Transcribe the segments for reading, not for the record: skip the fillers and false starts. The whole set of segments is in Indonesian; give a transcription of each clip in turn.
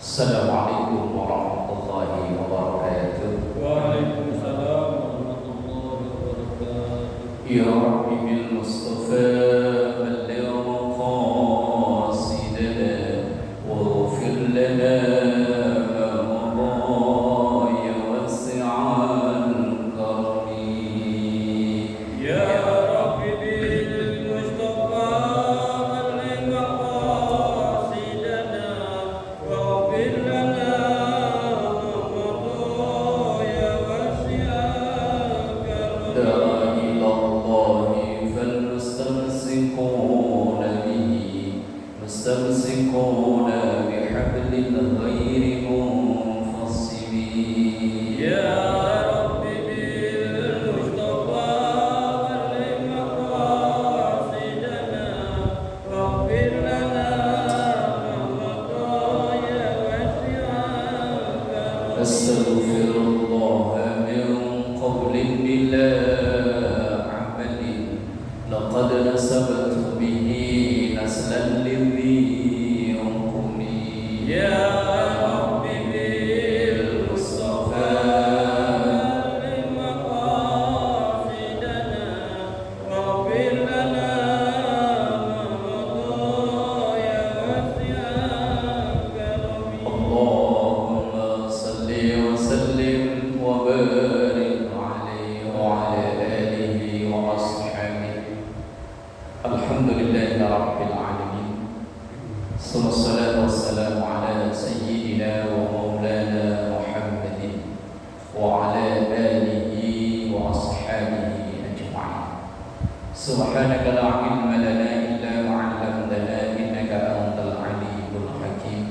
Assalamualaikum warahmatullahi wabarakatuh. Waalaikumsalam warahmatullahi wabarakatuh. Ya Rabbi bil Mustafa balligh maqasidana waghfir lana ma madha ya wasi'al karami. Ya Rabbi bil Mustafa balligh maqasidana waghfir lana ma madha ya wasi'al karami. دعا إلى الله فالمستمسكون به مستمسكون بحبل غير منفصل. Ya Rabbi bil Mustafa balligh maqasidana waghfir lana ma madha ya wasi'al karami. أستغفر الله من قول بلا عمل لقد نسبت به نسلا لذي ينقم. Ya Rabbi bil Mustafa balligh maqasidana waghfir lana ma madha ya wasi'al karami. اللهم صل وسلم وبارك عليه وعلى آله وأصحابه. الحمد لله رب العالمين، ثم الصلاة والسلام على سيدنا ومولانا محمد وعلى آله وأصحابه أجمعين. سبحانك لا علم لنا إلا ما علمتنا إنك أنت العليم الحكيم.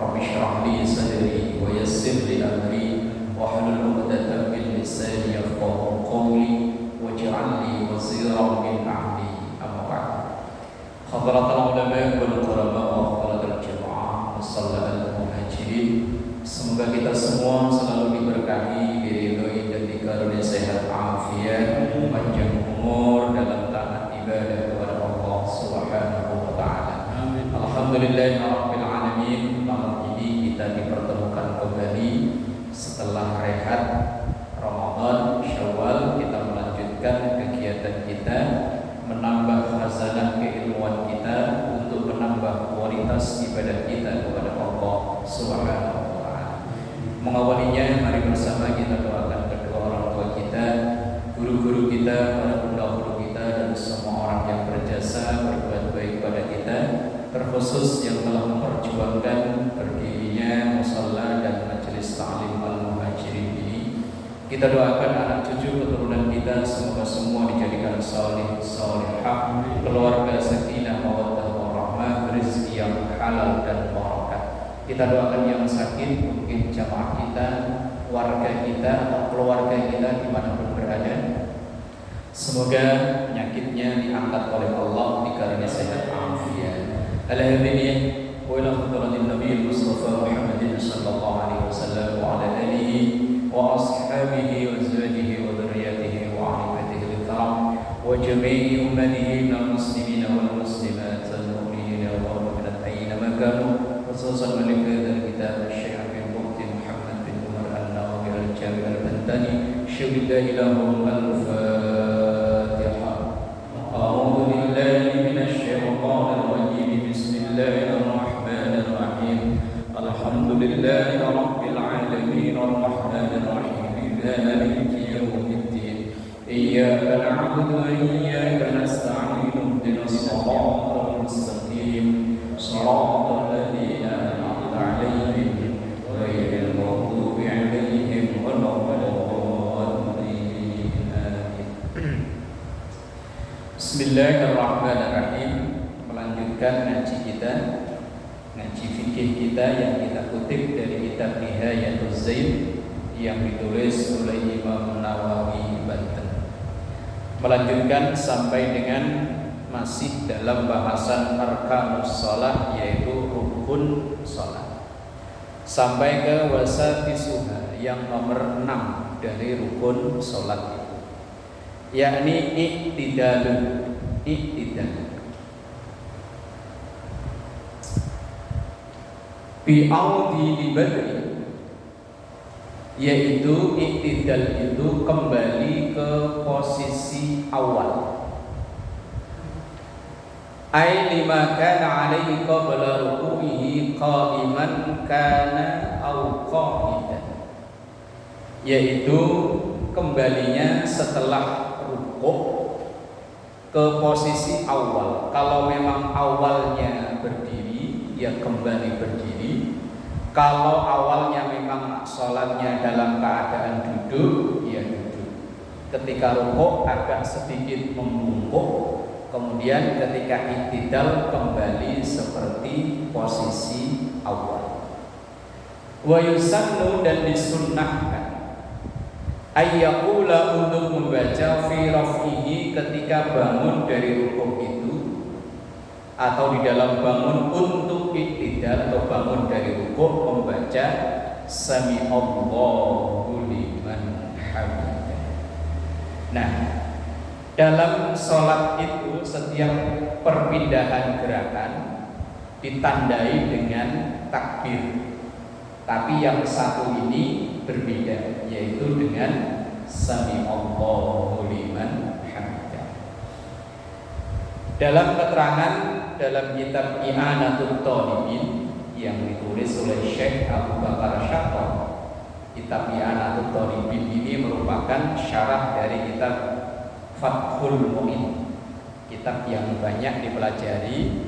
رب اشرح لي صدري ويسر لي أمري واحلل عقدة من لساني يفقهوا قولي واجعل لي وزيرا من أهلي. أما بعد، حضرات العلماء والقرباء وحضرات الجماعة والصلاة المهاجرين, semoga kita semua selalu diberkahi, diridhoi dan dikaruniai sehat afiat, panjang umur dalam taat ibadah kepada Allah Subhanahu wa taala. Amin. Alhamdulillahirabbil alamin. Malam ini kita dipertemukan kembali setelah rehat Ramadan Syawal. Kita melanjutkan kegiatan kita, menambah khazanah keilmuan kita untuk menambah kualitas ibadah kita kepada Allah Subhanahu wa taala. Mengawalinya, mari bersama kita doakan kedua orang tua kita, guru-guru kita, para pendahulu kita, dan semua orang yang berjasa berbuat baik pada kita, terkhusus yang telah memperjuangkan berdirinya musalla dan majelis ta'lim al-muhajirin ini. Kita doakan anak cucu keturunan kita semoga semua dijadikan salih salihah, keluarga sakinah mawaddah warahmah, rezeki yang halal dan barakah. Kita doakan yang sakit, mungkin jamaah kita, warga kita atau keluarga kita dimanapun berada, semoga penyakitnya diangkat oleh Allah, dikarunia sehat afiat. Alhamdulillah, wa ila hadratin Nabi Mustafa Muhammadin sallallahu alaihi wasallam wa ala alihi wa ashabihi wa azwajihi wa dzurriyyatihi wa ahibatihi al-kiram wa jami'i ummatihi minal muslimin wal muslimat wal mu'minin wal mu'minat ayyama kanu, khususan malik hadzal kitab Syekh Abi Bakr Muhammad bin Umar an-Nawawi al-Jami' al-Bantani syuhida ilahum al-Fatihah. A'udzu billahi minasy syaithanir rajim. Bismillahirrahmanirrahim. Alhamdulillahi rabbil alamin arrahmanir rahim maliki yaumiddin. Iyyaka na'budu wa iyyaka nasta'in. Ihdinas siratal mustaqim. Shiratal ladzina an'amta 'alaihim ghairil maghdubi 'alaihim waladdallin. Bismillahirrahmanirrahim. Melanjutkan ngaji kita, ngaji fikih kita yang kita kutip dari kitab Nihayatuz Zaid yang ditulis oleh Imam Nawawi Banten. Melanjutkan sampai dengan masih dalam bahasan arkanus shalah, yaitu rukun shalah, sampai ke wasatisuha yang nomor 6 dari rukun salat itu, yakni iktidal. bi'audi li badri, yaitu iktidal itu kembali ke posisi awal. Ai lima kana alaihi qabla ruku'ihi qa'iman kana aw qa'idan, yaitu kembalinya setelah rukuk ke posisi awal. Kalau memang awalnya berdiri, ya kembali berdiri. Kalau awalnya memang sholatnya dalam keadaan duduk, ya duduk. Ketika rukuk agak sedikit membungkuk, kemudian ketika iktidal kembali seperti posisi awal. Wa yusannu, dan disunnahkan ayyaqula, untuk membaca fi raf'ihi, ketika bangun dari rukuk itu, atau di dalam bangun untuk iktidal atau bangun dari rukuk, membaca sami Allahu liman hamidah. Nah, dalam sholat itu setiap perpindahan gerakan ditandai dengan takbir. Tapi yang satu ini berbeda, yaitu dengan sami Allahu liman hamidah. Dalam keterangan dalam kitab I'anatul Talibin yang ditulis oleh Syekh Abu Bakar Syattar, kitab I'anatul Talibin ini merupakan syarah dari kitab Fathul Mu'in, kitab yang banyak dipelajari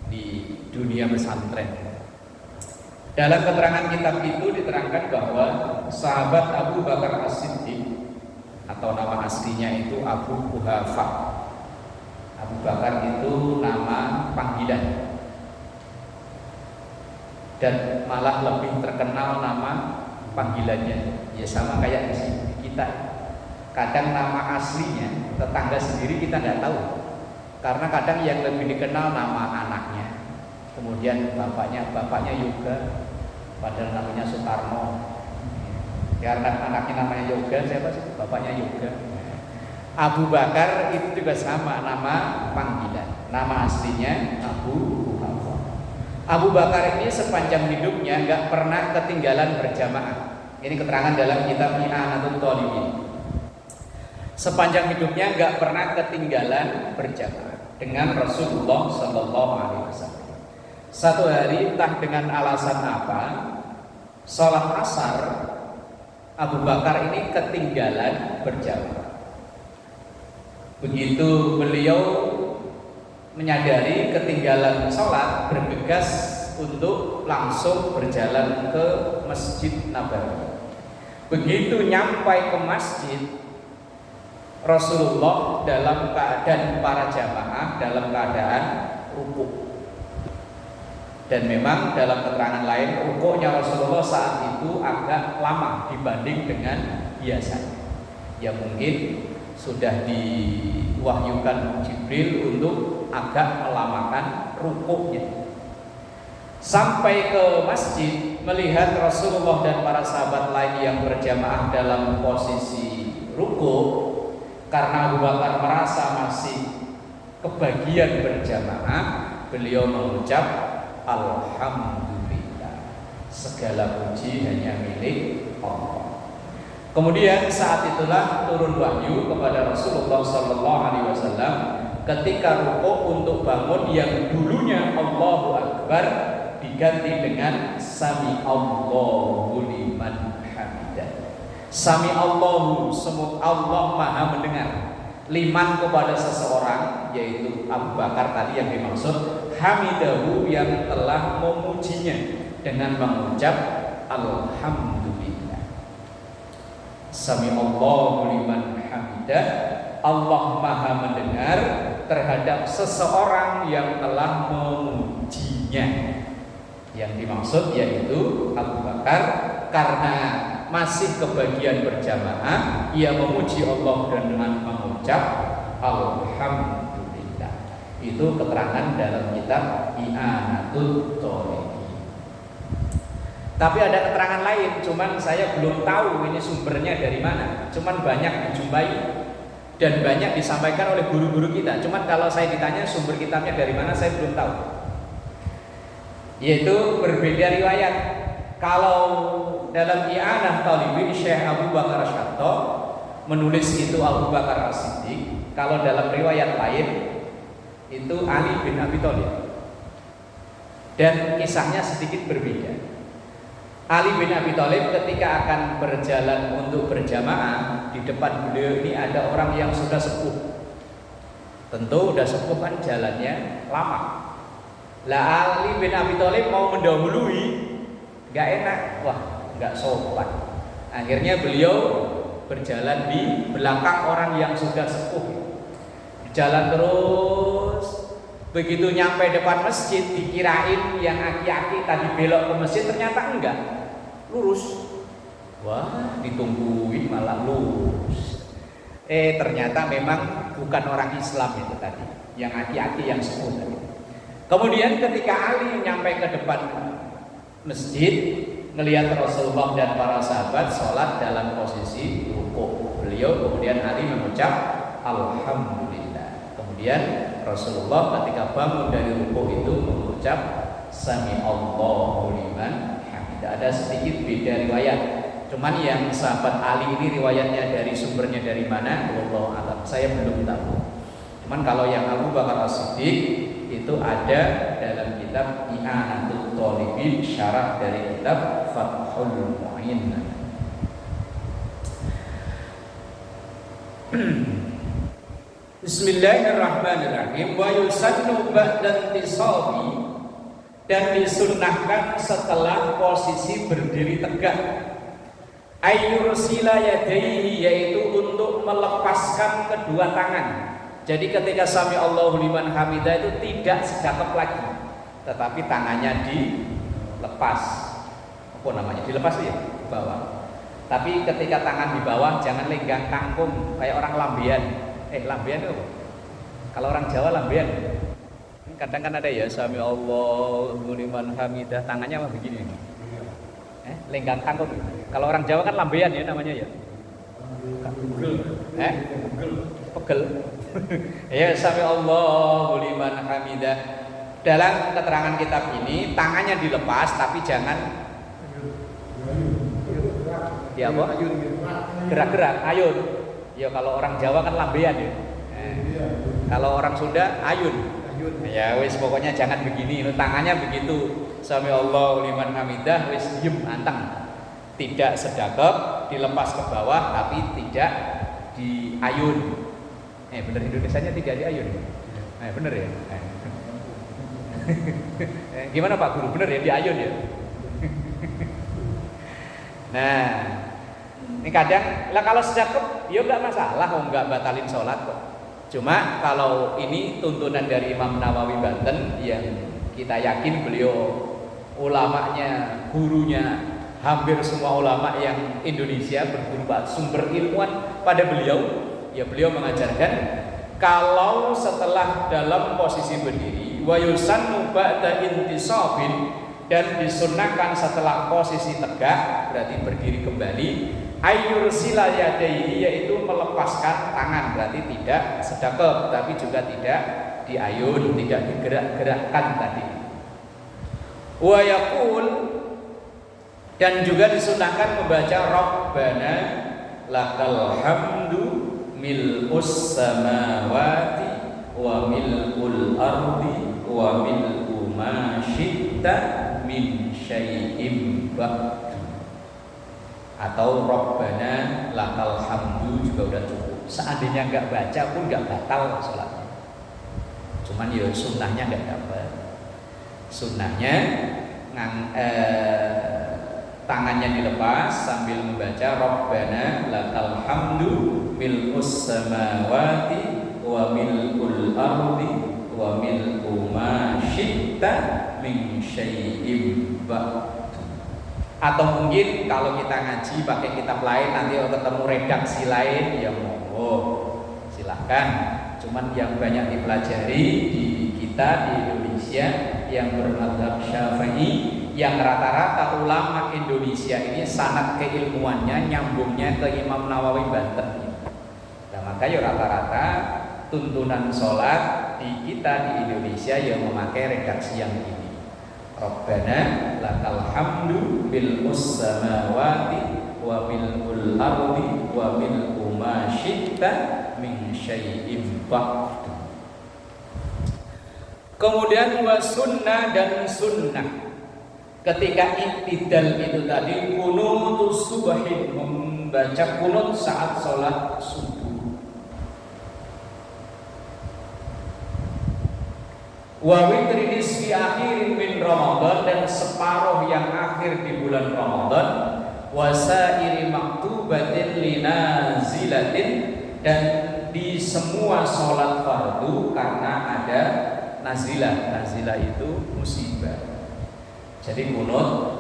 di dunia pesantren. Dalam keterangan kitab itu diterangkan bahwa sahabat Abu Bakar As-Siddiq, atau nama aslinya itu Abu Quhafa. Abu Bakar itu nama panggilan, dan malah lebih terkenal nama panggilannya. Ya sama kayak di sini kita. Kadang nama aslinya tetangga sendiri kita nggak tahu, karena kadang yang lebih dikenal nama anaknya, kemudian bapaknya Yoga, padahal namanya Sutarno. Karena anaknya namanya Yoga, siapa sih? Bapaknya Yoga. Abu Bakar itu juga sama, nama panggilan. Nama aslinya Abu Quhafa. Abu Bakar ini sepanjang hidupnya nggak pernah ketinggalan berjamaah. Ini keterangan dalam kitab I'anatul Talibin. Sepanjang hidupnya nggak pernah ketinggalan berjamaah dengan Rasulullah Sallallahu Alaihi Wasallam. Satu hari, entah dengan alasan apa, sholat asar Abu Bakar ini ketinggalan berjamaah. Begitu beliau menyadari ketinggalan sholat, bergegas untuk langsung berjalan ke Masjid Nabawi. Begitu nyampai ke masjid, Rasulullah dalam keadaan para jamaah dalam keadaan rukuk. Dan memang dalam keterangan lain, rukuknya Rasulullah saat itu agak lama dibanding dengan biasanya. Ya mungkin sudah diwahyukan Jibril untuk agak melamakan rukuknya. Sampai ke masjid, melihat Rasulullah dan para sahabat lain yang berjamaah dalam posisi rukuk, karena Abu Bakar merasa masih kebagian berjamaah, beliau mengucap Alhamdulillah, segala puji hanya milik Allah. Kemudian saat itulah turun wahyu kepada Rasulullah Sallallahu Alaihi Wasallam ketika rukuk untuk bangun yang dulunya Allahu Akbar diganti dengan Sami Allahu liman hamidah. Sami Allahu, semut Allah maha mendengar. Liman kepada seseorang, yaitu Abu Bakar tadi yang dimaksud, hamidahu yang telah memujinya dengan mengucap Alhamdulillah. Sami Allahu liman hamidah, Allah maha mendengar terhadap seseorang yang telah memujinya. Yang dimaksud yaitu Abu Bakar, karena masih kebagian berjamaah, ia memuji Allah dengan mengucap Alhamdulillah. Itu keterangan dalam kitab I'anatul Talibin. Tapi ada keterangan lain, cuman saya belum tahu ini sumbernya dari mana. Cuman banyak dijumpai dan banyak disampaikan oleh guru-guru kita. Cuman kalau saya ditanya sumber kitabnya dari mana, saya belum tahu. Yaitu berbeda riwayat. Kalau dalam I'anah Talibin Syekh Abu Bakar Syatto menulis itu Abu Bakar As-Siddiq. Kalau dalam riwayat lain itu Ali bin Abi Thalib. Dan kisahnya sedikit berbeda. Ali bin Abi Thalib ketika akan berjalan untuk berjamaah, di depan beliau ini ada orang yang sudah sepuh. Tentu udah sepuh kan jalannya lama. Lah Ali bin Abi Thalib mau mendahului, nggak enak, wah nggak sopan. Akhirnya beliau berjalan di belakang orang yang sudah sepuh. Jalan terus, begitu nyampe depan masjid dikirain yang aki-aki tadi belok ke masjid, ternyata enggak, lurus. Wah, ditungguin malah lurus. Ternyata memang bukan orang Islam itu tadi, yang aki-aki yang sepuh tadi. Kemudian ketika Ali nyampe ke depan masjid, melihat Rasulullah dan para sahabat sholat dalam posisi rukuk, beliau kemudian Ali mengucap Alhamdulillah. Kemudian Rasulullah ketika bangun dari rukuk itu mengucap Sami Allahu liman hamidah. Ada sedikit beda riwayat. Cuman yang sahabat Ali ini riwayatnya dari sumbernya dari mana? Wallahu a'lam. Saya belum tahu. Cuman kalau yang Abu Bakar As-Siddiq itu ada dalam kitab I'anatul Talibin, syarah dari kitab Fathul Mu'in. Bismillahirrahmanirrahim. Wa yusannu ba'da intisabi, dan disunnahkan setelah posisi berdiri tegak, ayyursila yadaihi, yaitu untuk melepaskan kedua tangan. Jadi ketika Sami Allahu liman hamidah itu tidak sedekap lagi, tetapi tangannya dilepas. Apa namanya? Dilepas ya, di bawah. Tapi ketika tangan di bawah jangan lenggang kangkung kayak orang lambian. Lambian itu apa? Kalau orang Jawa lambian. Kadang kan ada ya Sami Allahu liman hamidah, tangannya mah begini. Lenggang kangkung. Kalau orang Jawa kan lambian ya namanya ya. Pegel. Ya Sami Allahu liman hamidah. Dalam keterangan kitab ini tangannya dilepas tapi jangan ya apa? Gerak-gerak, ayun. Ya kalau orang Jawa kan lambean ya. Kalau orang Sunda ayun. Ya wis pokoknya jangan begini. Tangannya begitu. Sami Allahu liman hamidah, wis diem anteng. Tidak sedekap, dilepas ke bawah tapi tidak diayun. Bener Indonesianya tidak diayun. Bener ya. Gimana Pak Guru? Bener ya diayun ya. Nah, ini kadang lah kalau sedekap ya enggak masalah, enggak batalin sholat kok. Cuma kalau ini tuntunan dari Imam Nawawi Banten yang kita yakin beliau ulamanya, gurunya hampir semua ulama yang Indonesia berguru sumber ilmuwan pada beliau. Ya beliau mengajarkan kalau setelah dalam posisi berdiri wa yusannu ba'da intisabin, dan disunnahkan setelah posisi tegak berarti berdiri kembali, ayyursila yadaihi, yaitu melepaskan tangan, berarti tidak sedekap tapi juga tidak diayun, tidak digerak-gerakkan tadi. Wa yaqul, dan juga disunnahkan membaca Rabbana lakal hamdu mil'us samawati wa mil'ul ardi wa mil'u ma syi'ta min syai'im ba'du, atau Rabbana lakal hamdu juga udah cukup. Seandainya enggak baca pun enggak batal sholatnya. Cuman ya sunnahnya enggak dapat. Sunnahnya tangannya dilepas sambil membaca Rabbana lakal hamdu mil'us samawati wa mil'ul ardi wa mil'u ma syi'ta min syai'im ba'du. Atau mungkin kalau kita ngaji pakai kitab lain nanti ketemu redaksi lain ya monggo silahkan. Cuman yang banyak dipelajari di kita di Indonesia yang bermadzhab Syafi'i, yang rata-rata ulama Indonesia ini sanad keilmuannya nyambungnya ke Imam Nawawi Banten. Nah maka ya rata-rata tuntunan sholat di kita di Indonesia yang memakai redaksi yang ini. Rabbana lakal hamdu bil samawati wa bil ardi wa bil ma syi'ta min syai'in ba'd. Kemudian wa sunnah dan sunnah. Ketika iktidal itu tadi kunutus subahin, membaca kunut saat sholat subuh. Wa witri nisfi akhirin min Ramadan, dan separuh yang akhir di bulan Ramadan. Wa sa'iri maktubatin linazilatin, dan di semua sholat fardu karena ada nazilah. Nazilah itu musibah. Jadi kunut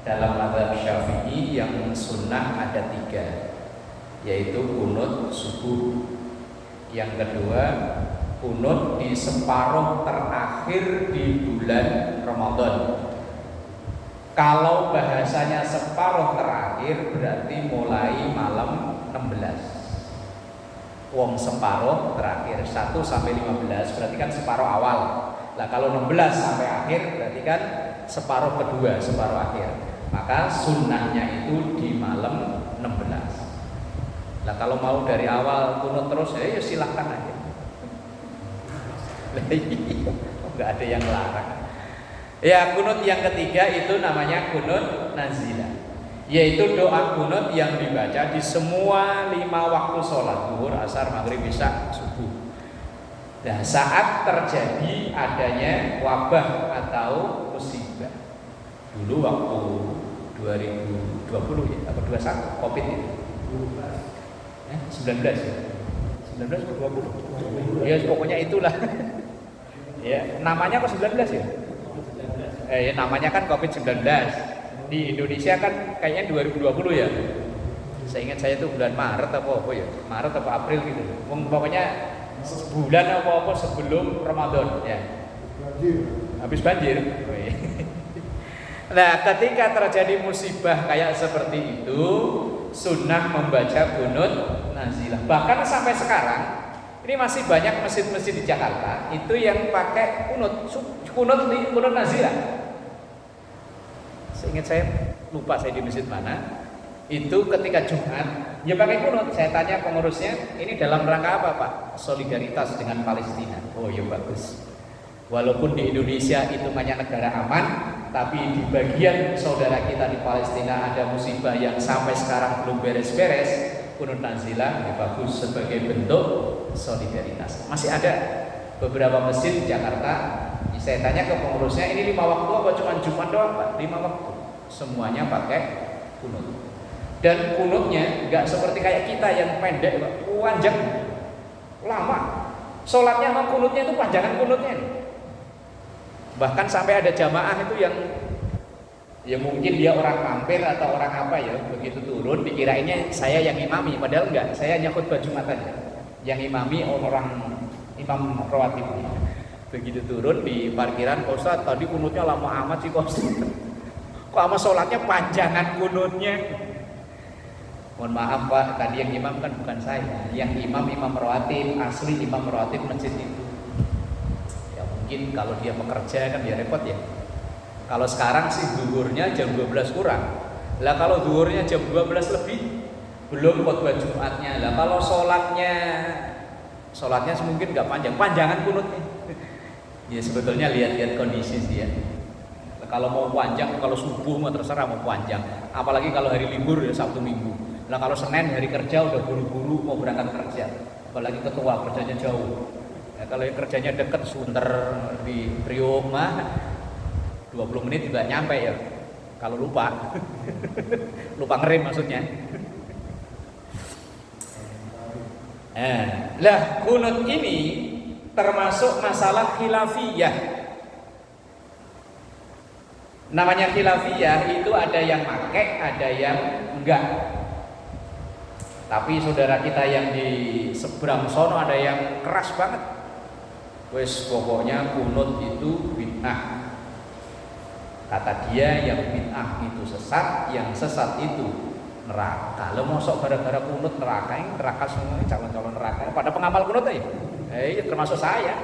dalam mazhab Syafi'i yang sunnah ada 3, yaitu kunut subuh. Yang kedua, kunut di separuh terakhir di bulan Ramadan. Kalau bahasanya separuh terakhir berarti mulai malam 16. Wong separuh terakhir 1 sampai 15 berarti kan separuh awal. Nah kalau 16 sampai akhir berarti kan separuh kedua, separuh akhir. Maka sunnahnya itu di malam 16. Nah kalau mau dari awal kunut terus ya silahkan aja. Nggak ada yang larang. Ya, kunut yang ketiga itu namanya kunut nazilah, yaitu doa kunut yang dibaca di semua 5 waktu sholat zuhur, asar, maghrib, isya, subuh. Nah, saat terjadi adanya wabah atau musibah. Dulu waktu 2020 ya, atau 21 Covid itu. 19 ya. 19 atau 20? Ya pokoknya itulah. Ya, namanya kok 19 ya? Ya, namanya kan Covid-19. Di Indonesia kan kayaknya 2020 ya. Saya ingat saya itu bulan Maret apa ya? Maret atau April gitu. Pokoknya bulan apa sebelum Ramadan ya. Habis banjir. Nah, ketika terjadi musibah kayak seperti itu, sunnah membaca kunut nazilah. Bahkan sampai sekarang ini masih banyak masjid-masjid di Jakarta itu yang pakai kunut nazilah. Seingat saya, lupa saya di masjid mana. Itu ketika Jumat, ya pakai kunut. Saya tanya pengurusnya, ini dalam rangka apa Pak? Solidaritas dengan Palestina. Oh ya bagus. Walaupun di Indonesia itu hanya negara aman, tapi di bagian saudara kita di Palestina ada musibah yang sampai sekarang belum beres-beres. Kunut nazilah ya bagus sebagai bentuk solidaritas. Masih ada beberapa masjid di Jakarta. Saya tanya ke pengurusnya, ini 5 waktu apa cuma Jumat doang Pak? 5 waktu. Semuanya pakai kunut. Dan kunutnya nggak seperti kayak kita yang pendek, panjang, lama. Sholatnya sama kunutnya itu panjangan kunutnya. Bahkan sampai ada jamaah itu yang ya mungkin dia orang mampir atau orang apa ya, begitu turun dikirainnya saya yang imami, padahal enggak, saya hanya khutbah Jumat aja. Yang imami orang imam rawatib. Begitu turun di parkiran, Ustaz tadi kunutnya lama amat sih Ustaz. Kok sama sholatnya panjangan kunutnya? Mohon maaf Pak, tadi yang imam kan bukan saya. Yang imam rawatib, asli imam rawatib masjid itu. Ya mungkin kalau dia bekerja kan dia repot ya. Kalau sekarang sih zuhurnya jam 12 kurang. Lah kalau zuhurnya jam 12 lebih, belum khutbah Jumatnya. Lah kalau sholatnya mungkin nggak panjang, panjangan kunutnya. Ya sebetulnya lihat-lihat kondisi sih ya. Kalau mau panjang, kalau subuh mah terserah mau panjang. Apalagi kalau hari libur ya Sabtu Minggu. Nah kalau Senin hari kerja udah buru-buru mau berangkat kerja. Apalagi ketua kerjanya jauh. Ya, kalau yang kerjanya deket sunter di Priok mah 20 menit juga nyampe ya. Kalau lupa, lupa ngerem maksudnya. Lah kunut ini termasuk masalah khilafiyah. Namanya khilafiyah itu ada yang pakai, ada yang enggak. Tapi saudara kita yang di seberang sono ada yang keras banget. Wes pokoknya kunut itu bid'ah. Kata dia yang bid'ah itu sesat, yang sesat itu neraka. Lo mosok gara-gara kunut neraka, ini neraka semua calon-calon neraka. Pada pengamal kunut aja. Termasuk saya.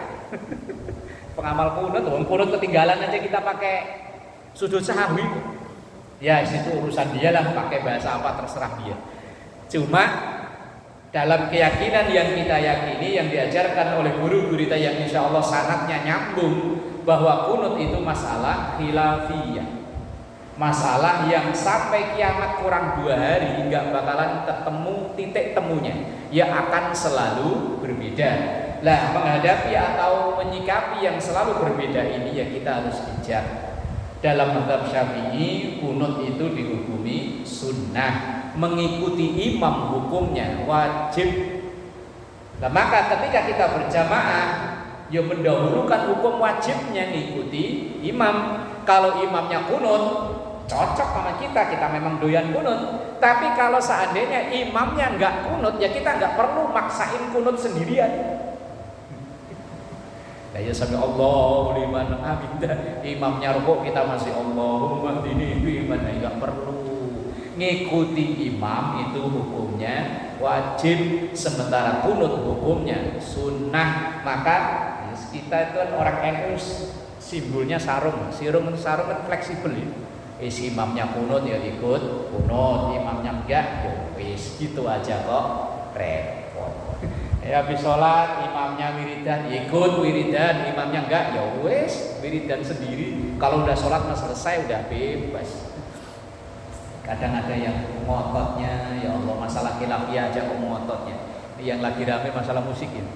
Pengamal kunut, kunut ketinggalan aja kita pakai Sujud sahwi ya itu urusan dia lah, pakai bahasa apa terserah dia. Cuma dalam keyakinan yang kita yakini, yang diajarkan oleh guru-guru kita yang insya Allah sanadnya nyambung, bahwa kunut itu masalah khilafiyah, masalah yang sampai kiamat kurang 2 hari nggak bakalan ketemu titik temunya, ya akan selalu berbeda. Lah menghadapi atau menyikapi yang selalu berbeda ini ya kita harus bijak. Dalam mazhab Syafi'i kunut itu dihukumi sunnah, mengikuti imam hukumnya wajib. Nah maka ketika kita berjamaah ya mendahulukan hukum wajibnya ngikuti imam. Kalau imamnya kunut cocok sama kita, kita memang doyan kunut. Tapi kalau seandainya imamnya nggak kunut, ya kita nggak perlu maksain kunut sendirian. Ya sampai Allahu liman hamidah, imamnya rukuk kita masih Allahumma hdini biman, nggak perlu. Ngikuti imam itu hukumnya wajib, sementara kunut hukumnya sunnah. Maka kita itu kan orang NU, simbolnya sarung. Sarung kan fleksibel ya. Imamnya kunut ya ikut kunut, imamnya enggak ya wis gitu aja kok repot. Ya habis sholat imamnya wiridan ikut wiridan, imamnya enggak ya wis wiridan sendiri. Kalau udah sholat selesai udah bebas. Kadang ada yang ngototnya, ya Allah masalah khilafiyah aja kok ngototnya. Yang lagi rame masalah musik ini.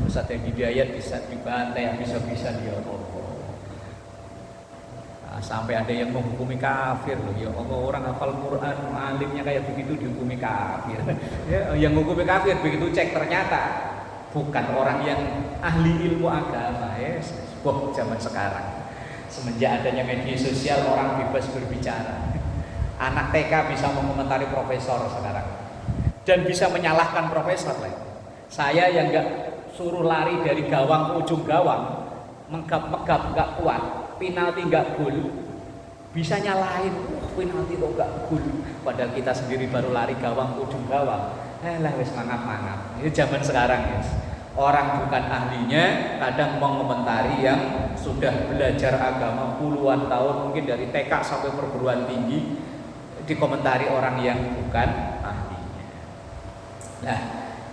Ustaz yang Hidayat bisa dibantai bisa-bisa dia Allah. Nah, sampai ada yang menghukumi kafir loh, ya Allah orang hafal Quran, alimnya kayak begitu dihukumi kafir. Ya, yang menghukumi kafir begitu cek ternyata bukan orang yang ahli ilmu agama ya. Wah, zaman sekarang semenjak adanya media sosial orang bebas berbicara. Anak TK bisa mengomentari profesor sekarang dan bisa menyalahkan profesor lagi. Saya yang nggak suruh lari dari gawang ke ujung gawang, megap-megap nggak kuat, penalti nggak gol, bisa nyalahin, penalti kok nggak gol, padahal kita sendiri baru lari gawang ke ujung gawang. Lah wes mangap-mangap. Ini zaman sekarang ya. Orang bukan ahlinya kadang mengomentari yang sudah belajar agama puluhan tahun, mungkin dari TK sampai perguruan tinggi, dikomentari orang yang bukan ahlinya. Nah,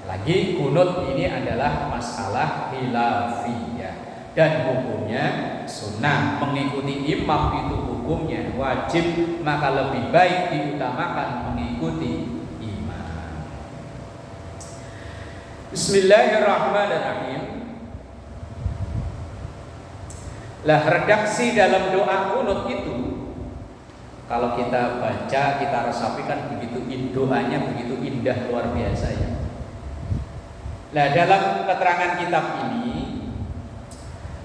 lagi kunut ini adalah masalah khilafiyah dan hukumnya sunnah. Mengikuti imam itu hukumnya wajib, maka lebih baik diutamakan mengikuti imam. Bismillahirrahmanirrahim. Lah redaksi dalam doa kunut itu kalau kita baca, kita resapi kan begitu doanya begitu indah luar biasa ya. Nah dalam keterangan kitab ini,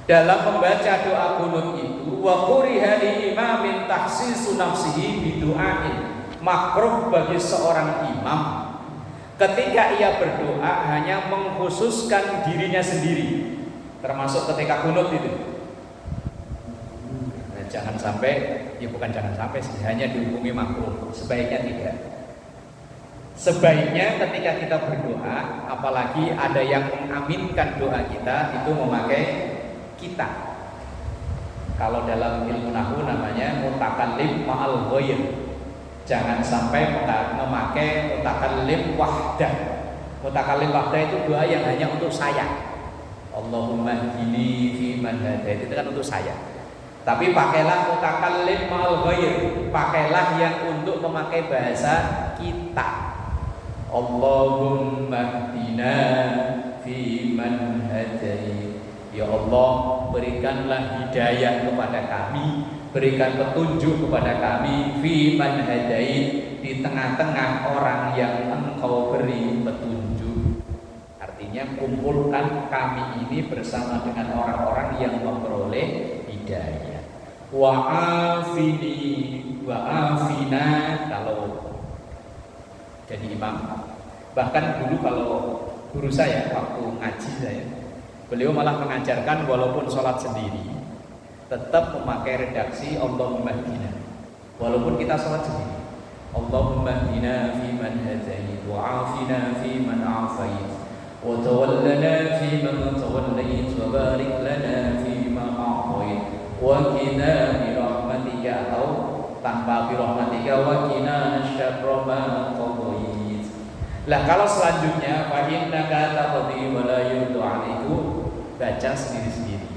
dalam membaca doa kunut itu, wa quriha li imamin tahsisu nafsihi bidu'ain, makruh bagi seorang imam ketika ia berdoa hanya mengkhususkan dirinya sendiri, termasuk ketika kunut itu. Jangan sampai, ya bukan jangan sampai sih, hanya dihukumi makruh. Sebaiknya tidak. Sebaiknya ketika kita berdoa, apalagi ada yang mengaminkan doa kita, itu memakai kita. Kalau dalam ilmu nahwu namanya mutakallim ma'al ghair. Jangan sampai memakai mutakallim wahdah. Mutakallim wahdah itu doa yang hanya untuk saya. Allahumma hdini fi man hadait, itu kan untuk saya. Tapi pakailah mutakallim ma'al ghair, pakailah yang untuk memakai bahasa kita. Allahumma hdina fi man hadait. Ya Allah, berikanlah hidayah kepada kami, berikan petunjuk kepada kami fi man hadait, di tengah-tengah orang yang Engkau beri petunjuk. Artinya kumpulkan kami ini bersama dengan orang-orang yang memperoleh hidayah. Wa'afini wa'afina kalau jadi imam. Bahkan dulu kalau guru saya waktu ngaji saya, beliau malah mengajarkan walaupun sholat sendiri tetap memakai redaksi Allahumma hdina. Walaupun kita sholat sendiri, Allahumma hdina fi man hadait, wa'afina fi man afait, wa tawallana fi man tawallait, wa barik lana fi ma a'tait, wa qina bi rahmatika tanpa bi rahmatika wa qina syarra ma qadait. Lah kalau selanjutnya fa innaka taqdi wa la yuqda 'alaiku, baca sendiri-sendiri.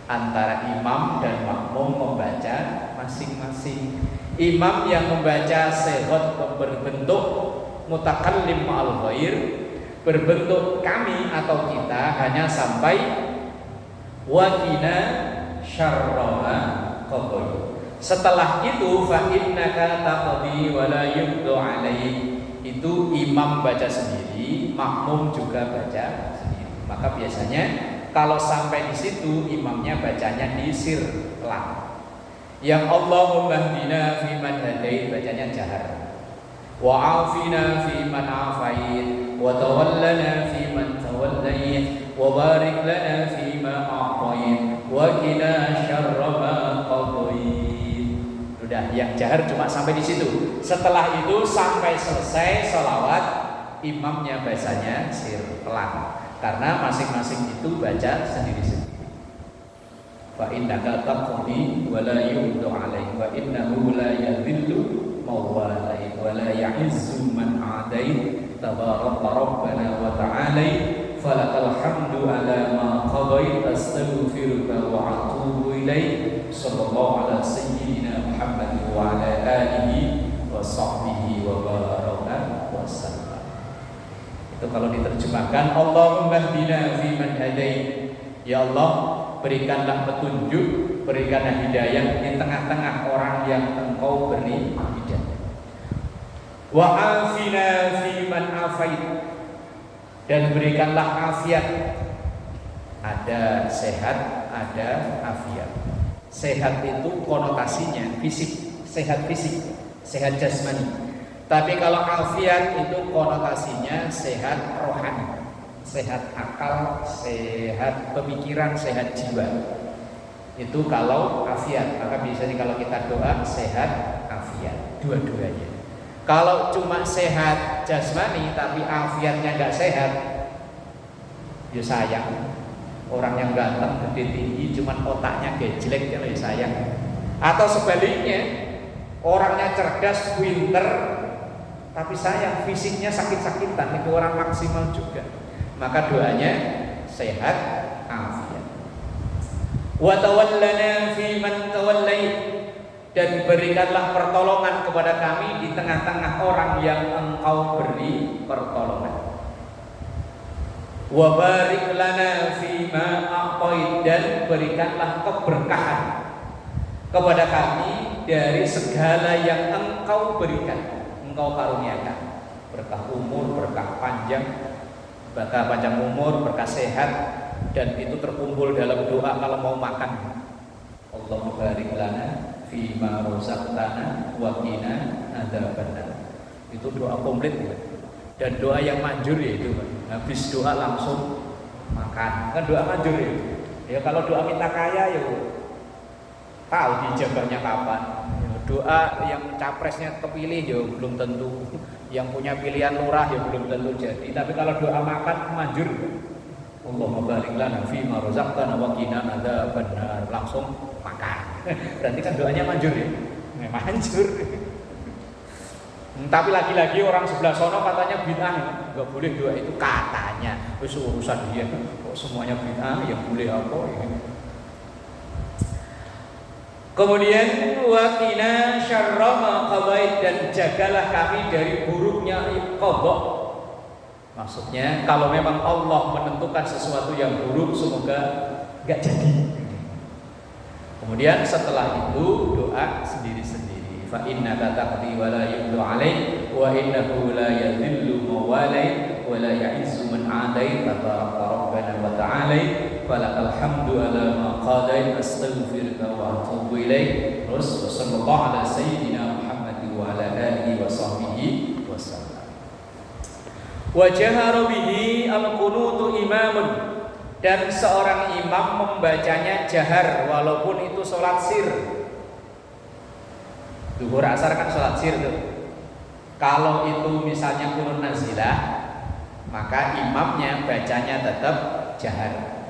Antara imam dan makmum membaca masing-masing. Imam yang membaca sighat berbentuk mutakallim ma'al ghair, berbentuk kami atau kita, hanya sampai wa qina syarra ma qadait. Setelah itu fa innaka taqdi wa la yuqda 'alaik, itu imam baca sendiri, makmum juga baca sendiri. Maka biasanya kalau sampai di situ imamnya bacanya di sir pelan. Yang Allahumma hdina fi man hadait bacanya jahar. Wa afina fi man afait, wa tawallana fi man tawallait, wa barik lana fi ma a'tait, wa qina syarra ma qadait. Sudah, yang jahar cuma sampai di situ. Setelah itu sampai selesai sholawat, imamnya bacanya sir pelan. Karena masing-masing itu baca sendiri-sendiri. Fa innaka taqdi wa la yuqda 'alaik wa innahu la yadhillu mawalai wa la ya'izzu man 'adait tabaraka rabbana wa ta'ala falakal hamdu 'ala ma qadait astaghfiruka wa atubu ilaik. Sallallahu ala sayyidina Muhammad wa ala alihi wa sahbihi wa baraka wa sallam. Itu kalau diterjemahkan, Allahumma hdina fi man hadait, ya Allah berikanlah petunjuk, berikanlah hidayah di tengah-tengah orang yang Engkau beri hidayah. Wa afina fi man afait, dan berikanlah afiat. Ada sehat, ada afiat. Sehat itu konotasinya fisik, sehat fisik, sehat jasmani. Tapi kalau afiat itu konotasinya sehat rohani, sehat akal, sehat pemikiran, sehat jiwa. Itu kalau afiat. Maka biasanya kalau kita doa sehat afiat, dua-duanya. Kalau cuma sehat jasmani tapi afiatnya nggak sehat, ya sayang. Orang yang ganteng, gede, tinggi, cuman otaknya gejlek, ya sayang. Atau sebaliknya, orangnya cerdas, pinter, tapi sayang fisiknya sakit-sakitan, itu orang maksimal juga. Maka doanya sehat afiat. Wa tawallana fi man tawallait, dan berikanlah pertolongan kepada kami di tengah-tengah orang yang Engkau beri pertolongan. Wa barik lana fi ma a'tait, dan berikanlah keberkahan kepada kami dari segala yang Engkau berikan. Engkau karuniakan berkah umur, berkah panjang umur, berkah sehat, dan itu terkumpul dalam doa kalau mau makan. Allahumma barik lana fi ma razaqtana wa qina adzabannar. Itu doa komplit ya. Dan doa yang manjur ya itu, habis doa langsung makan. Kan doa manjur ya. Ya kalau doa minta kaya ya tahu dijabahnya kapan. Doa yang capresnya kepilih ya belum tentu, yang punya pilihan lurah ya belum tentu jadi. Tapi kalau doa makan manjur, Allahumma barik lana fi ma razaqtana wa qina adzabannar, langsung makan. Berarti kan doanya manjur ya, manjur. Tapi lagi-lagi orang sebelah sono katanya bid'ah, nggak boleh doa itu katanya. Wis urusan dia, kok semuanya bid'ah ya boleh apa ini. Kemudian wa qina syarra ma qadait, dan jagalah kami dari buruknya qada. Maksudnya kalau memang Allah menentukan sesuatu yang buruk, semoga enggak jadi. Kemudian setelah itu doa sendiri-sendiri. Fa innaka taqdi wa la yuqda 'alaik wa innahu la yadhillu mawalai wa la ya'izzu man 'adait tabaraka rabbana wa ta'ala falakal hamdu 'ala ma qadait astaghfiruka wa atubu ilaik. Terus sallallahu ala sayyidina Muhammad wa ala alihi wa sahbihi wasallam. Wa jahara bihi al-qunutu imamun, dan seorang imam membacanya jahar walaupun itu sholat sir. Zuhur asar kan sholat sir tuh. Kalau itu misalnya qunut nazilah, maka imamnya bacanya tetap jahar.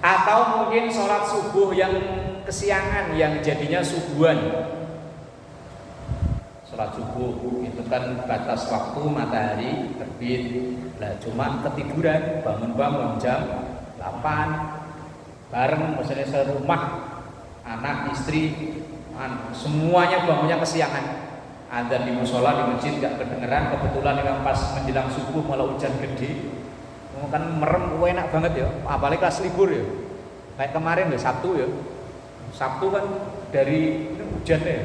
Atau mungkin sholat subuh yang kesiangan, yang jadinya subuhan, sholat subuh itu kan batas waktu matahari terbit. Lah cuma ketiduran, bangun jam 8 bareng misalnya serumah, anak, istri, semuanya bangunnya kesiangan. Adzan di musola di masjid gak kedengeran, kebetulan memang pas menjelang subuh malah hujan gede. Kan merem enak banget ya, apalagi kelas libur ya. Kayak kemarin ya Sabtu ya. Sabtu kan dari hujan ya.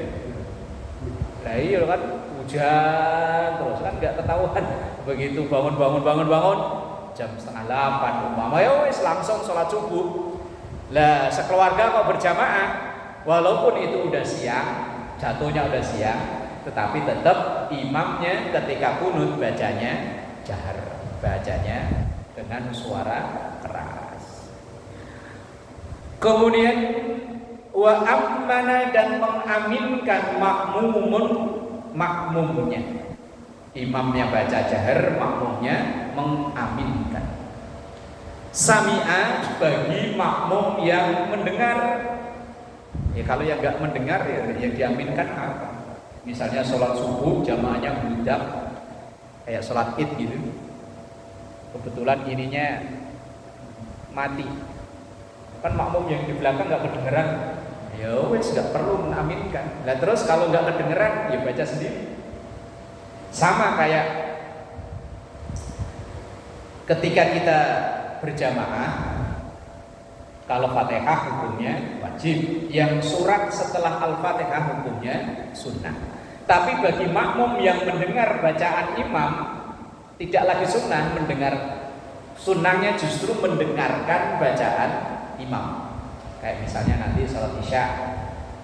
Nah iya kan hujan terus kan gak ketahuan. Begitu bangun jam 7:30 umpama ya wis langsung sholat subuh. Lah sekeluarga kok berjamaah, walaupun itu udah siang, jatuhnya udah siang, tetapi tetap imamnya ketika kunut bacanya jahar, bacanya dengan suara keras. Kemudian wa amana dan mengaminkan makmumnya. Imamnya baca jahar, makmumnya mengaminkan. Sami'a bagi makmum yang mendengar. Ya kalau yang enggak mendengar ya yang diaminkan apa? Misalnya sholat subuh jamaahnya budak kayak sholat id gitu, kebetulan ininya mati, kan makmum yang di belakang nggak kedengeran, ya wes nggak perlu mengaminkan. Nah terus kalau nggak kedengeran ya baca sendiri. Sama kayak ketika kita berjamaah, kalau Fatihah hukumnya wajib, yang surat setelah Al-Fatihah hukumnya sunnah. Tapi bagi makmum yang mendengar bacaan imam tidak lagi sunnah, mendengar sunnahnya justru mendengarkan bacaan imam. Kayak misalnya nanti sholat isya.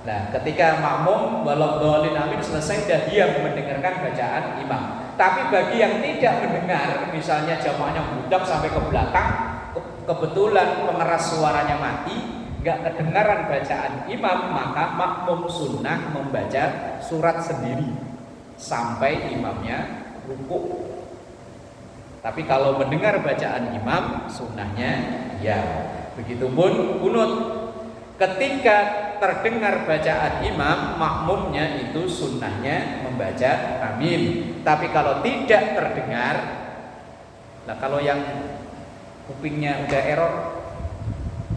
Nah, ketika makmum waladhdallin amin selesai dan dia mendengarkan bacaan imam. Tapi bagi yang tidak mendengar, misalnya jamaahnya budak sampai ke belakang, kebetulan pengeras suaranya mati, nggak kedengaran bacaan imam, maka makmum sunnah membaca surat sendiri sampai imamnya rukuk. Tapi kalau mendengar bacaan imam, sunnahnya ya. Begitupun kunut, ketika terdengar bacaan imam, makmumnya itu sunnahnya membaca amin. Tapi kalau tidak terdengar, nah kalau yang kupingnya udah error,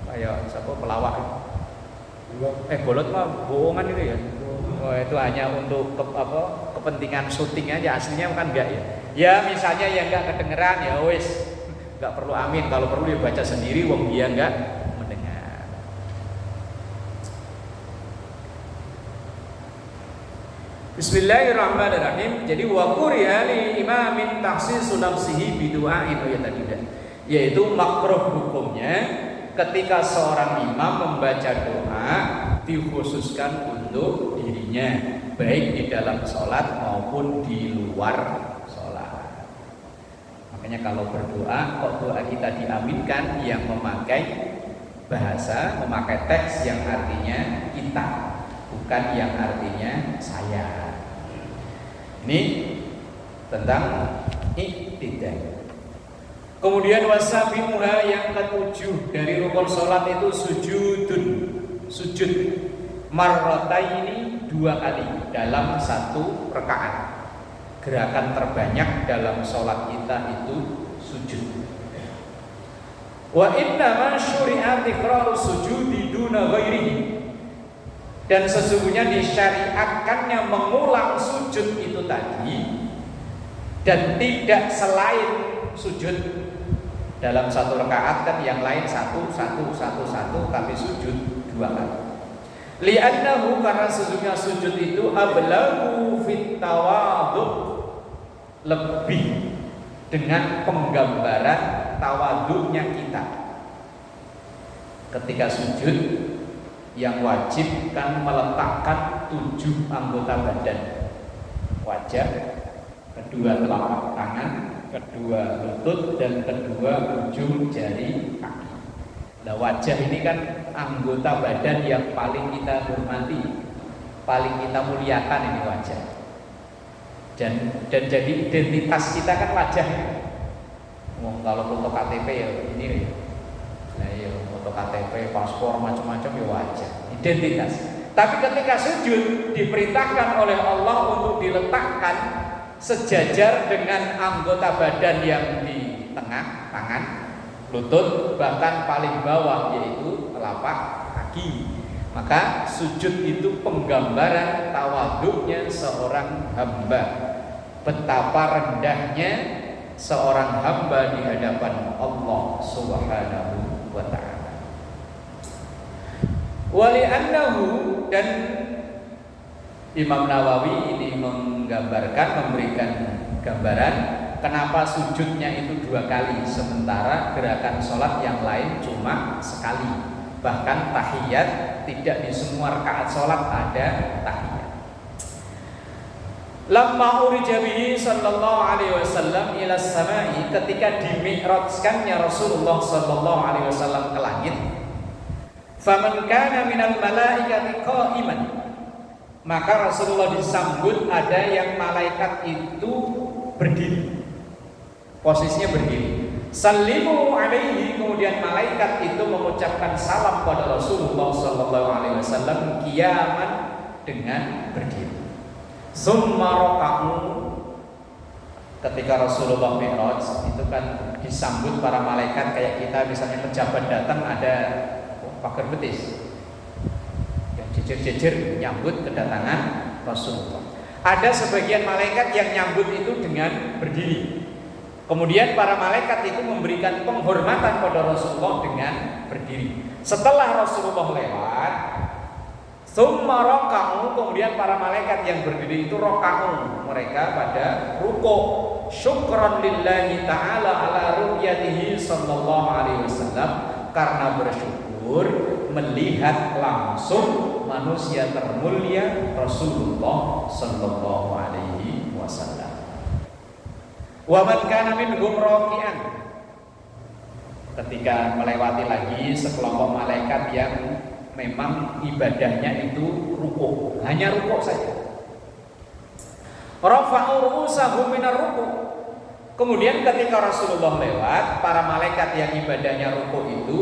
kayak siapa pelawak, bolot mah bohongan itu ya. Oh, itu hanya untuk kepentingan syuting aja, aslinya kan enggak ya. Ya misalnya yang enggak kedengeran ya wis enggak perlu amin, kalau perlu dia baca sendiri wong dia enggak mendengar. Bismillahirrahmanirrahim. Jadi wa quriya li imamin takhsisu nafsihi bi du'ain yaitu makruh hukumnya ketika seorang imam membaca doa dikhususkan untuk dirinya, baik di dalam sholat maupun di luar sholat. Makanya kalau berdoa, kok doa kita diaminkan, yang memakai bahasa, memakai teks yang artinya kita, bukan yang artinya saya. Ini tentang iktidal. Kemudian wasabimuha yang ketujuh dari rukun sholat itu sujud marrotaini, 2 kali dalam 1 rakaat. Gerakan terbanyak dalam sholat kita itu sujud. Wa innama syuri'at iqra'us sujudi duna ghairihi, dan sesungguhnya disyariatkannya mengulang sujud itu tadi dan tidak selain sujud. Dalam 1 rakaat kan yang lain satu, tapi sujud 2 kali. Li'annahu, karena sesungguhnya sujud itu ablagu fit tawadhu, lebih dengan penggambaran tawadhunya kita. Ketika sujud yang wajib kan meletakkan 7 anggota badan, wajah, kedua telapak tangan, kedua lutut, dan kedua ujung jari kaki. Nah wajah ini kan anggota badan yang paling kita hormati, paling kita muliakan, ini wajah. Dan jadi identitas kita kan wajah. Kalau foto KTP ya ini ya. Nah ya foto KTP, paspor, macam-macam ya wajah, identitas. Tapi ketika sujud diperintahkan oleh Allah untuk diletakkan sejajar dengan anggota badan yang di tengah, tangan, lutut, bahkan paling bawah yaitu telapak kaki. Maka sujud itu penggambaran tawaduknya seorang hamba, betapa rendahnya seorang hamba di hadapan Allah Subhanahu wa ta'ala. Wali'annahu, dan Imam Nawawi ini menggambarkan, memberikan gambaran kenapa sujudnya itu 2 kali sementara gerakan sholat yang lain cuma sekali. Bahkan tahiyat tidak di semua rakaat sholat ada tahiyat. Lamma urija bihi sallallahu alaihi wasallam ila samai, ketika dimi'rajkannya Rasulullah sallallahu alaihi wasallam ke langit, faman kana minal malaikati qa'iman, maka Rasulullah disambut ada yang malaikat itu berdiri, posisinya berdiri. Sallimu alaihi, kemudian malaikat itu mengucapkan salam pada Rasulullah sallallahu alaihi wasallam qiyaman, dengan berdiri. Summa raka'u, ketika Rasulullah Mi'raj itu kan disambut para malaikat kayak kita misalnya pejabat datang ada pagar betis yang jejer-jejer menyambut kedatangan Rasulullah. Ada sebagian malaikat yang nyambut itu dengan berdiri. Kemudian para malaikat itu memberikan penghormatan pada Rasulullah dengan berdiri. Setelah Rasulullah lewat, summa raka'u, kemudian para malaikat yang berdiri itu raka'u, mereka pada ruku', syukran lillahi ta'ala ala ru'yatihi sallallahu alaihi wasallam, karena bersyukur melihat langsung manusia termulia Rasulullah sallallahu alaihi wasallam. Wa man kana minhum raki'an, ketika melewati lagi sekelompok malaikat yang memang ibadahnya itu ruku', hanya ruku' saja. Rafa'u ru'usahum minar ruku', kemudian ketika Rasulullah lewat, para malaikat yang ibadahnya ruku' itu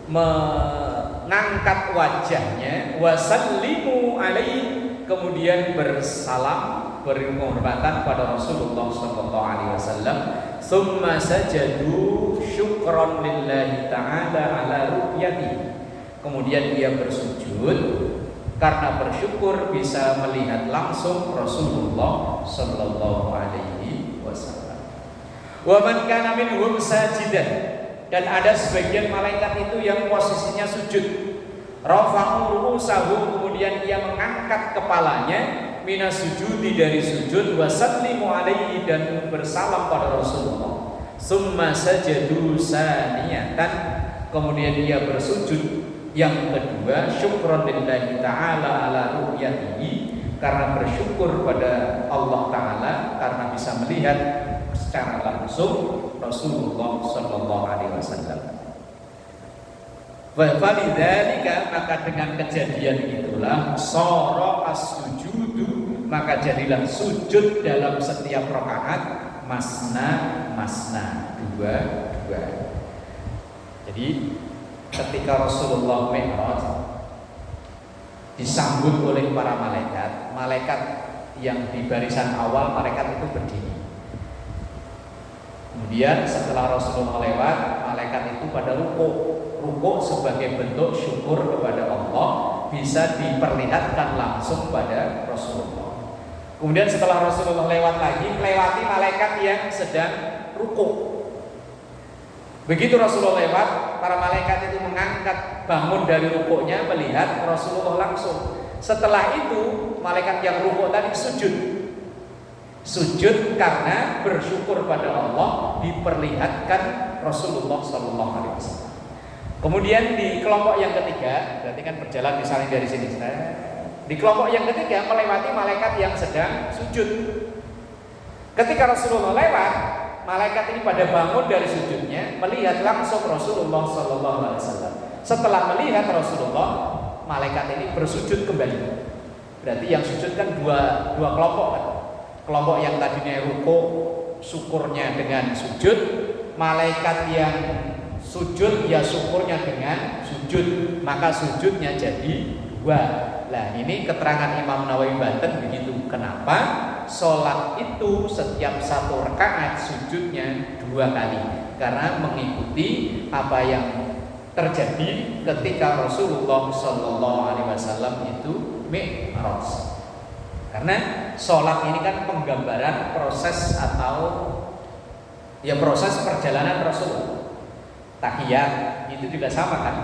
mengangkat wajahnya, wasallimu alaihi, kemudian bersalam, beri penghormatan pada Rasulullah sallallahu alaihi wasallam. Tsumma sajadu syukran lillahi ta'ala ala ru'yati, kemudian dia bersujud karena bersyukur bisa melihat langsung Rasulullah sallallahu alaihi wasallam. Wa man kana minhum sajidan, dan ada sebagian malaikat itu yang posisinya sujud. Rafa'u ru'usahum, kemudian dia mengangkat kepalanya minas sujudi, dari sujud, wasallimu alaihi, dan bersalam pada Rasulullah. Summa sajadu saniyatan, kemudian dia bersujud yang kedua, syukran lillahi ta'ala ala ru'yatihi, karena bersyukur pada Allah Ta'ala karena bisa melihat secara langsung Rasulullah sallallahu alaihi wasallam. Walidzalika, maka dengan kejadian itulah sara as-sujudu, maka jadilah sujud dalam setiap rakaat masna, dua. Jadi ketika Rasulullah Mi'raj disambut oleh para malaikat yang di barisan awal, malaikat itu berdiri. Kemudian setelah Rasulullah lewat, malaikat itu pada ruku' sebagai bentuk syukur kepada Allah, bisa diperlihatkan langsung pada Rasulullah. Kemudian setelah Rasulullah lewat lagi, melewati malaikat yang sedang ruku'. Begitu Rasulullah lewat, para malaikat itu mengangkat, bangun dari rukuknya, melihat Rasulullah langsung. Setelah itu malaikat yang rukuk tadi sujud karena bersyukur pada Allah, diperlihatkan Rasulullah sallallahu alaihi wasallam. Kemudian di kelompok yang ketiga, berarti kan berjalan misalnya dari sini, di kelompok yang ketiga melewati malaikat yang sedang sujud. Ketika Rasulullah lewat, malaikat ini pada bangun dari sujudnya, melihat langsung Rasulullah sallallahu alaihi wasallam. Setelah melihat Rasulullah, malaikat ini bersujud kembali. Berarti yang sujud kan dua kelompok kan. Kelompok yang tadinya ruku, syukurnya dengan sujud, malaikat yang sujud ya syukurnya dengan sujud, maka sujudnya jadi dua. Nah, ini keterangan Imam Nawawi Banten begitu. Kenapa? sholat itu setiap satu rakaat sujudnya 2 kali, karena mengikuti apa yang terjadi ketika Rasulullah Shallallahu Alaihi Wasallam itu mi'raj. Karena sholat ini kan penggambaran proses atau ya proses perjalanan Rasul. Tahiyat itu juga sama kan.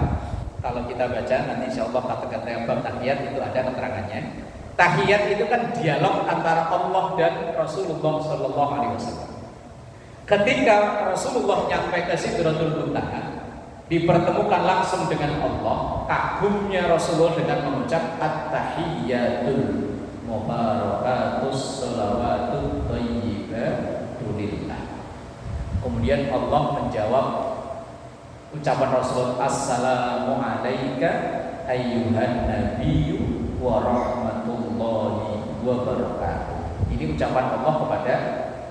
Kalau kita baca nanti insya Allah kata-kata yang bab tahiyat itu ada keterangannya. Tahiyat itu kan dialog antara Allah dan Rasulullah Shallallahu Alaihi Wasallam. Ketika Rasulullah nyampe ke Sidratul Muntaha, dipertemukan langsung dengan Allah, kagumnya Rasulullah dengan mengucap at-tahiyyatul mubarakatus sholawatut thayyibatu lillah. Kemudian Allah menjawab ucapan Rasulullah, assalamu alayka ayyuhan nabiyyu wa rahmatullahi wa barakatuh. Ini ucapan Allah kepada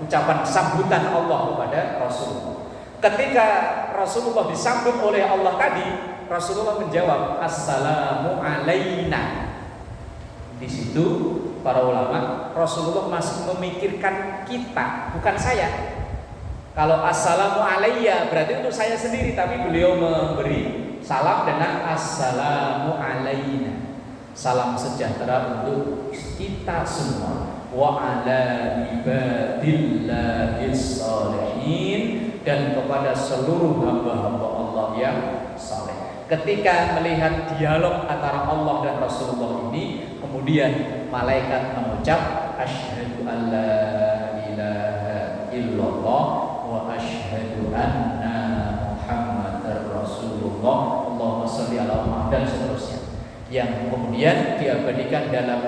ucapan sambutan Allah kepada Rasulullah. Ketika Rasulullah disambut oleh Allah tadi, Rasulullah menjawab assalamu alaina. Di situ para ulama, Rasulullah masih memikirkan kita, bukan saya. Kalau assalamu alayya berarti untuk saya sendiri, tapi beliau memberi salam dengan assalamu alayna. Salam sejahtera untuk kita semua. Wa ala ibadillahis sholihin, dan kepada seluruh hamba-hamba Allah yang saleh. Ketika melihat dialog antara Allah dan Rasulullah ini, kemudian malaikat mengucap asyhadu an la ilaha illallah wa asyhadu anna Muhammadar Rasulullah, Allahumma sholli ala Muhammad, dan seterusnya, yang kemudian diabadikan dalam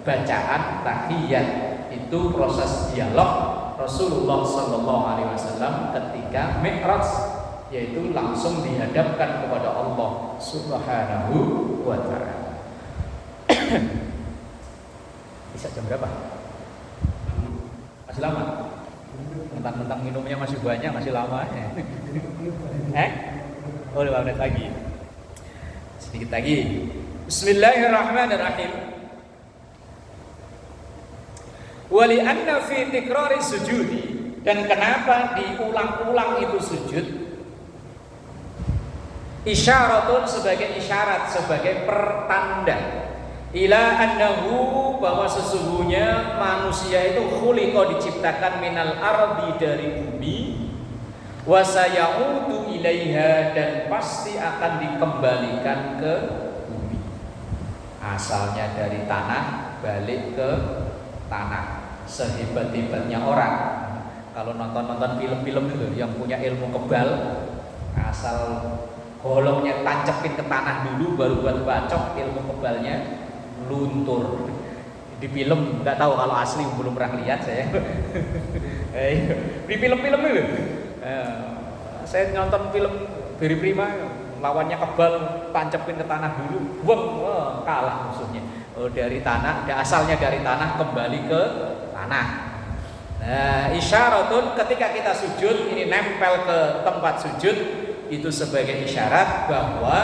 bacaan tahiyat. Itu proses dialog Rasulullah Sallallahu Alaihi Wasallam ketika mi'raj, yaitu langsung dihadapkan kepada Allah Subhanahu wa Ta'ala. Bisa jam berapa? Masih lama? Mentang-mentang minumnya masih banyak, masih lama ya. Oh, 5 menit lagi. Sedikit lagi. Bismillahirrahmanirrahim. Wali anna fi tikrari sujudi, dan kenapa diulang-ulang itu sujud? Isyaratun, sebagai isyarat, sebagai pertanda, ila annahu, bahwa sesungguhnya manusia itu khuliqa, diciptakan minal ardi, dari bumi, wa sayaudu ilaiha, dan pasti akan dikembalikan ke bumi. Asalnya dari tanah, balik ke tanah. Sehebat-hebatnya orang, kalau nonton film-film itu yang punya ilmu kebal, asal golongnya tancepin ke tanah dulu baru buat bacok, ilmu kebalnya luntur. Di film, nggak tahu kalau asli, belum pernah lihat saya. Di film-film itu saya nonton film Beri Prima, lawannya kebal, tancepin ke tanah dulu, buang, kalah musuhnya. Dari tanah, asalnya dari tanah, kembali ke tanah. Nah, isyaratun, ketika kita sujud ini nempel ke tempat sujud, itu sebagai isyarat bahwa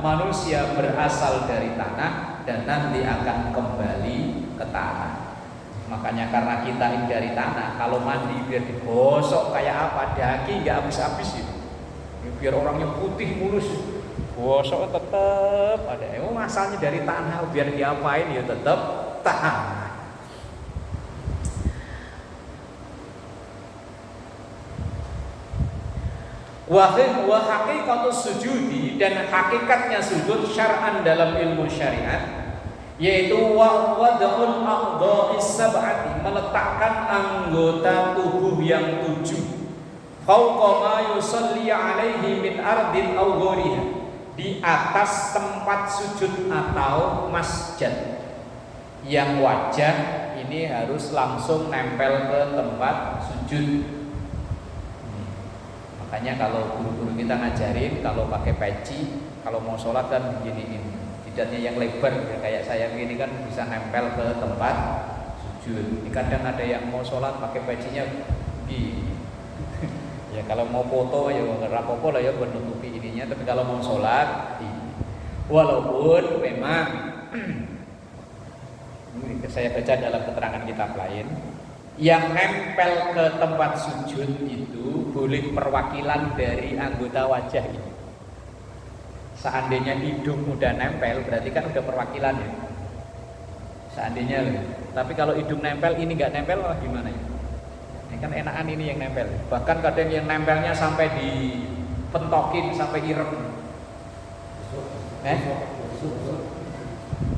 manusia berasal dari tanah dan nanti akan kembali ke tanah. Makanya karena kita ini dari tanah, kalau mandi biar digosok kayak apa, daging nggak habis-habis itu. Biar orangnya putih mulus, gosok tetap ada. Asalnya dari tanah, biar diapain ya tetap tahan. Wa haqiqatus sujudi, dan hakikatnya sujud syar'an dalam ilmu syariat, yaitu wad'ul a'dha'is sab'ati, meletakkan anggota tubuh yang 7 fauqa ma yusalli alaihi min ardin aw ghoriha, di atas tempat sujud atau masjid, yang wajah ini harus langsung nempel ke tempat sujud. Makanya kalau guru-guru kita ngajarin, kalau pakai peci, kalau mau sholat kan beginiin, jidatnya yang lebar kayak saya begini kan bisa nempel ke tempat sujud. Kadang ada yang mau sholat pakai pecinya begini. Ya kalau mau foto ya nggak apa-apa lah ya, menutupi ininya. Tapi kalau mau sholat, walaupun memang saya baca dalam keterangan kitab lain, yang nempel ke tempat sujud itu boleh perwakilan dari anggota wajah ini. Seandainya hidung udah nempel, berarti kan udah perwakilan ya. Seandainya loh. Tapi kalau hidung nempel, ini nggak nempel, wah gimana ya? Ini kan enakan ini yang nempel. Bahkan kadang yang nempelnya sampai dipentokin sampai ireng.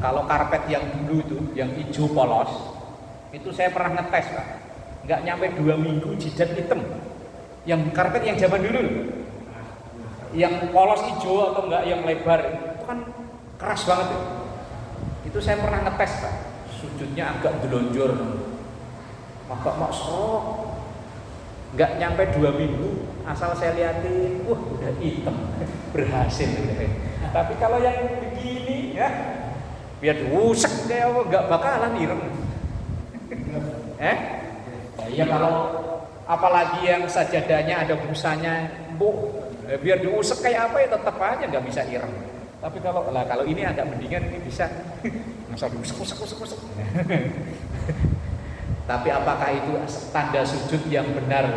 Kalau karpet yang dulu itu, yang hijau polos, itu saya pernah ngetes Pak. Nggak nyampe 2 minggu jidat hitam. Yang karpet yang zaman dulu, yang polos hijau atau enggak yang lebar, itu kan keras banget ya. Itu saya pernah ngetes Pak. Sujudnya agak delonjor, agak maksok. Nggak nyampe 2 minggu, asal saya liatin, wah udah hitam, berhasil. Tapi kalau yang begini ya, biar diusek kayak apa, nggak bakalan ireng. Ya kalau apalagi yang sajadahnya ada busanya, biar diusek kayak apa ya tetap aja nggak bisa ireng. Tapi kalau ini agak mendingan, ini bisa masa diusek. Tapi apakah itu tanda sujud yang benar?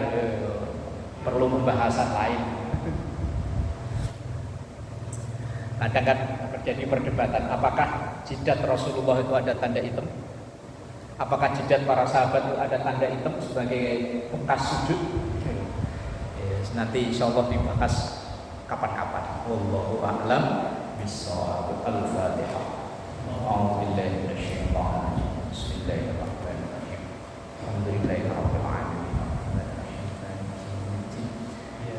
Perlu pembahasan lain. Kadang kan terjadi perdebatan, apakah jidat Rasulullah itu ada tanda hitam? Apakah jidat para sahabat itu ada tanda hitam sebagai bekas sujud? Nanti insyaallah dibahas kapan-kapan. Wallahu a'lam bishawab. Al-Fatihah. A'udzu billahi minasyaitonir rajim. Bismillahirrahmanirrahim. Alhamdulillahirabbil alamin.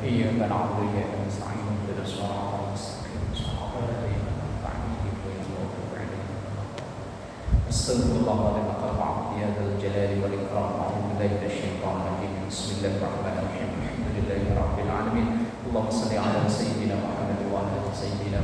Iyyaka na'budu wa iyyaka nasta'in. Ihdinas siratal mustaqim. Shiratal ladzina an'amta 'alaihim ghairil maghdubi 'alaihim waladdallin. Astaghfirullahaladzim wa atubu ilaih dzal jalali wal ikram. A'udzu billahi minasyaitonir rajim. Bismillahirrahmanirrahim. Alhamdulillahirabbil alamin. Allahumma shalli ala sayyidina Muhammad wa ala sayyidina